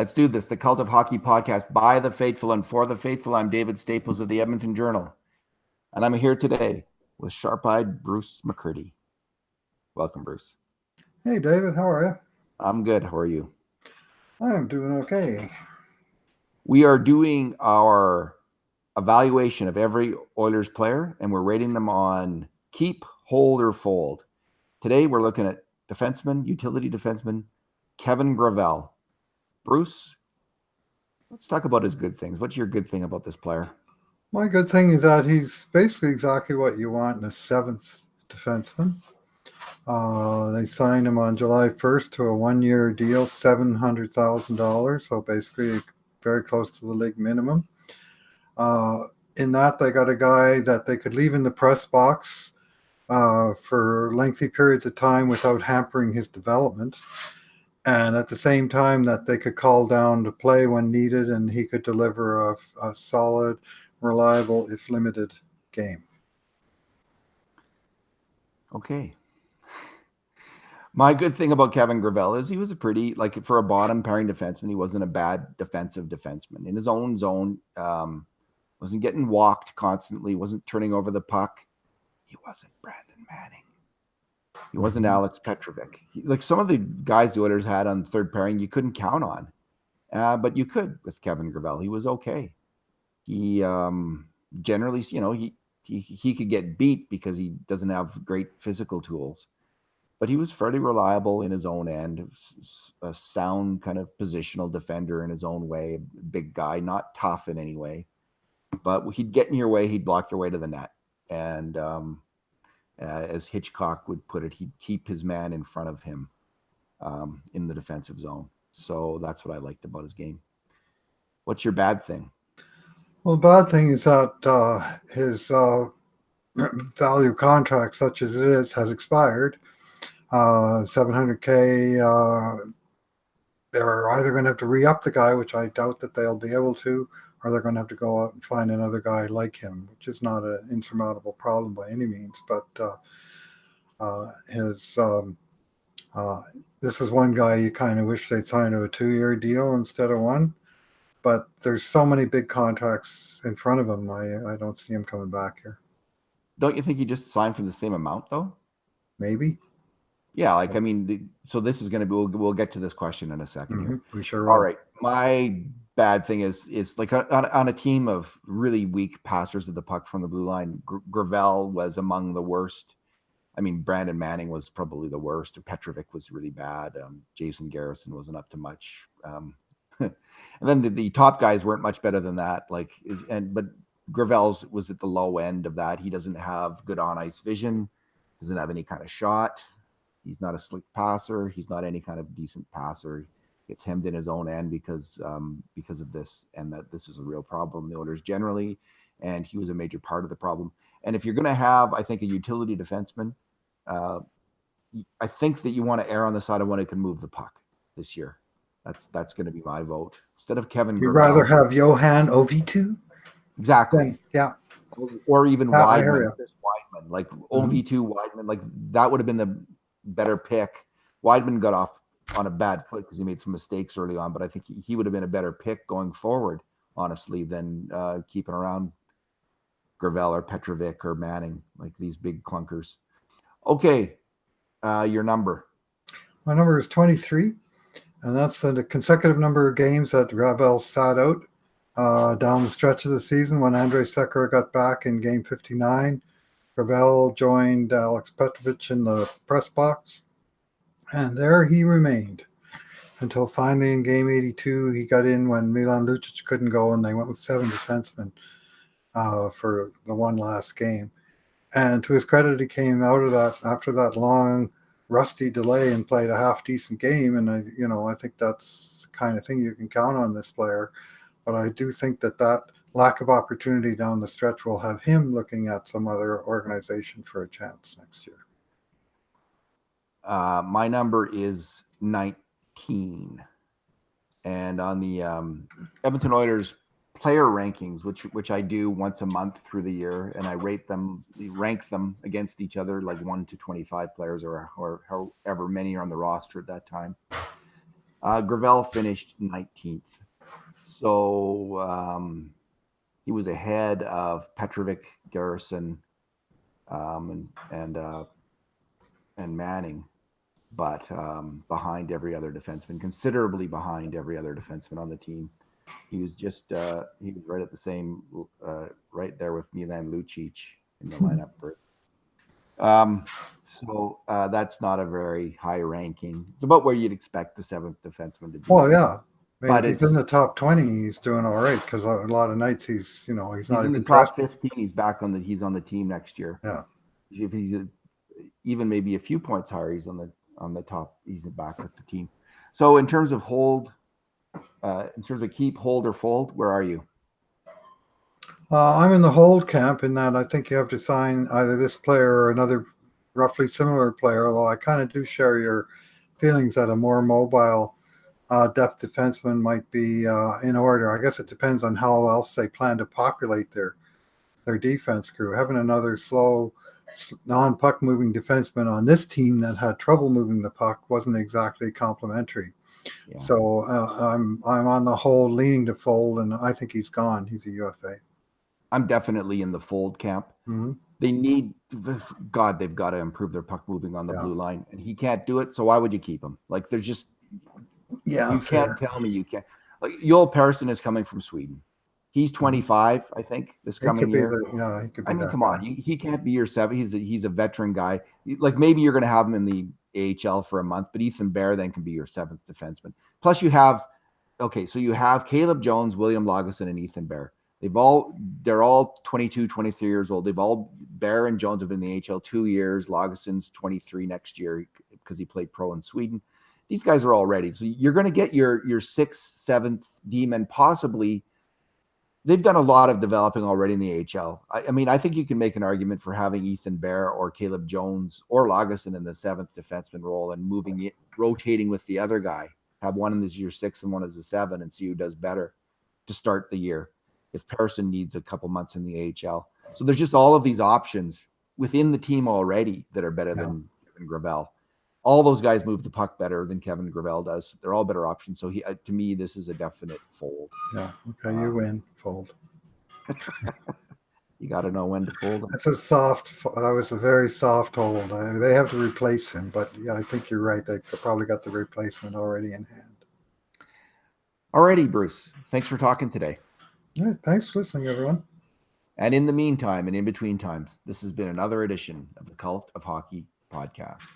Let's do this. The Cult of Hockey podcast by the faithful and for the faithful. I'm David Staples of the Edmonton Journal, and I'm here today with sharp-eyed Bruce McCurdy. Welcome, Bruce. Hey, David. How are you? I'm good. How are you? I'm doing okay. We are doing our evaluation of every Oilers player, and we're rating them on keep, hold, or fold. Today, we're looking at defenseman, utility defenseman, Kevin Gravel. Bruce, let's talk about his good things. What's your good thing about this player? My good thing is that he's basically exactly what you want in a seventh defenseman. They signed him on July 1st to a one-year deal, $700,000, so basically very close to the league minimum. In that, they got a guy that they could leave in the press box for lengthy periods of time without hampering his development. And at the same time that they could call down to play when needed, and he could deliver a solid, reliable, if limited, game. Okay. My good thing about Kevin Gravel is he was a pretty, like for a bottom pairing defenseman, he wasn't a bad defensive defenseman. In his own zone, wasn't getting walked constantly, wasn't turning over the puck. He wasn't Brandon Manning. He wasn't Alex Petrovic. Like some of the guys the Oilers had on third pairing, you couldn't count on. But you could with Kevin Gravel. He was okay. He generally, he could get beat because he doesn't have great physical tools. But he was fairly reliable in his own end, a sound kind of positional defender in his own way, big guy, not tough in any way. But he'd get in your way, he'd block your way to the net. And as Hitchcock would put it, he'd keep his man in front of him in the defensive zone. So that's what I liked about his game. What's your bad thing? Well, the bad thing is that his value contract, such as it is, has expired. $700K. They're either going to have to re-up the guy, which I doubt that they'll be able to, or they're going to have to go out and find another guy like him, which is not an insurmountable problem by any means. But this is one guy you kind of wish they'd sign to a 2-year deal instead of one. But there's so many big contracts in front of him. I don't see him coming back here. Don't you think he just signed for the same amount, though? Maybe. Yeah, like, I mean, so this is going to be, we'll get to this question in a second here. We sure will. All right. My bad thing is like on a team of really weak passers of the puck from the blue line, Gravel was among the worst. I mean, Brandon Manning was probably the worst. Petrovic was really bad. Jason Garrison wasn't up to much. And then the top guys weren't much better than that. But Gravel's was at the low end of that. He doesn't have good on ice vision, doesn't have any kind of shot. He's not a slick passer. He's not any kind of decent passer. He gets hemmed in his own end because of this, and that this is a real problem in the Oilers generally, and he was a major part of the problem. And if you're going to have, I think, a utility defenseman, I think that you want to err on the side of one who can move the puck this year. That's going to be my vote. Instead of Kevin Gravel. You'd rather have Johan Ovitu? Exactly. Yeah. Or even Weidman. Like Mhm. OV2 Weidman, like that would have been the better pick. Weidman got off on a bad foot because he made some mistakes early on, but I think he would have been a better pick going forward, honestly, than keeping around Gravel or Petrovic or Manning, like these big clunkers. Okay, your number. My number is 23, and that's the consecutive number of games that Gravel sat out down the stretch of the season. When Andrei Sekera got back in game 59, Gravel joined Alex Petrovic in the press box, and there he remained until finally in game 82 he got in when Milan Lucic couldn't go, and they went with 7 defensemen for the one last game. And to his credit, he came out of that after that long rusty delay and played a half decent game. And I think that's the kind of thing you can count on this player. But I do think that lack of opportunity down the stretch will have him looking at some other organization for a chance next year. My number is 19. And on the Edmonton Oilers player rankings, which I do once a month through the year, and I rank them against each other, like 1 to 25 players or however many are on the roster at that time. Gravel finished 19th. So he was ahead of Petrovic, Garrison, and Manning, but behind every other defenseman, considerably behind every other defenseman on the team. He was just he was right at the same right there with Milan Lucic in the lineup. So that's not a very high ranking. It's about where you'd expect the seventh defenseman to be. Well, yeah. I mean, But if he's in the top 20, he's doing all right because a lot of nights he's not he's even in the dressed. top 15. He's on the team next year. Yeah. If he's even maybe a few points higher, he's on the top. He's back with the team. So in terms of keep, hold, or fold, where are you? I'm in the hold camp in that I think you have to sign either this player or another roughly similar player, although I kind of do share your feelings that a more mobile depth defenseman might be in order. I guess it depends on how else they plan to populate their defense crew. Having another slow, non-puck moving defenseman on this team that had trouble moving the puck wasn't exactly complimentary. Yeah. So I'm on the whole leaning to fold, and I think he's gone. He's a UFA. I'm definitely in the fold camp. Mm-hmm. They've got to improve their puck moving on the blue line, and he can't do it. So why would you keep him? Like, they're just, you can't tell me you can't. Like, Joel Persson is coming from Sweden. He's 25, I think, this coming year. He could be. I mean, come on, he can't be your seven. He's a veteran guy. Like, maybe you're going to have him in the AHL for a month, but Ethan Bear then can be your seventh defenseman. Plus, you have Caleb Jones, William Lagesson, and Ethan Bear. They're all 22, 23 years old. Bear and Jones have been in the AHL 2 years. Lagesson's 23 next year because he played pro in Sweden. These guys are all ready. So you're going to get your sixth, seventh D-men possibly. They've done a lot of developing already in the AHL. I mean, I think you can make an argument for having Ethan Bear or Caleb Jones or Lagesson in the seventh defenseman role and rotating with the other guy. Have one as your sixth and one as a seven and see who does better to start the year if Persson needs a couple months in the AHL. So there's just all of these options within the team already that are better than Kevin Gravel. All those guys move the puck better than Kevin Gravel does. They're all better options. So to me, this is a definite fold. Yeah. Okay. You win. Fold. You got to know when to fold them. That was a very soft hold. They have to replace him, but yeah, I think you're right. They've probably got the replacement already in hand. Alrighty, Bruce. Thanks for talking today. All right. Thanks for listening, everyone. And in the meantime and in between times, this has been another edition of the Cult of Hockey podcast.